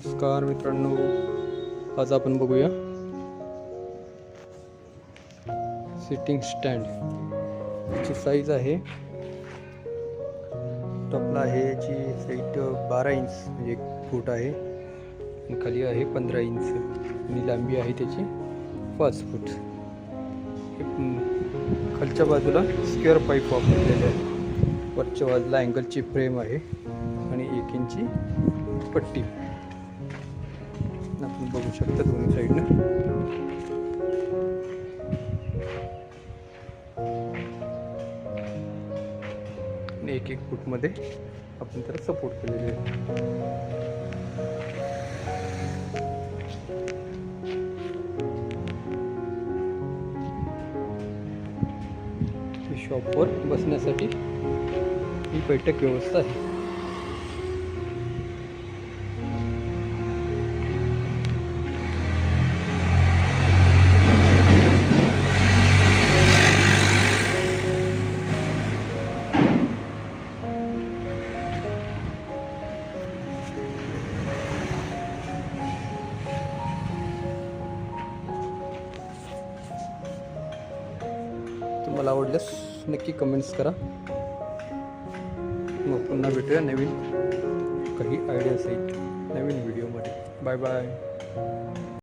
नमस्कार मित्रांनो, आज आपण बघूया सिटिंग स्टँड. याची साईज आहे, टॉपला आहे याची साईट 12 इंच म्हणजे 1 फूट आहे आणि खाली आहे 15 इंच आणि लांबी आहे त्याची 5 फूट. खालच्या बाजूला स्क्वेअर पाईप वापरलेले आहे. वरच्या बाजूला अँगलची फ्रेम आहे आणि 1 इंची पट्टी आपण बघू शकता दोन्ही साईडनं. आणि 1-1 फूटमध्ये आपण त्याला सपोर्ट केलेले आहे. शॉपवर बसण्यासाठी ही बैठक व्यवस्था आहे. तुम्हाला आवडल्यास नक्की कमेंट्स करा. मग पुन्हा भेटूया नवीन काही आयडिया सहित नवीन व्हिडिओमध्ये. Bye bye.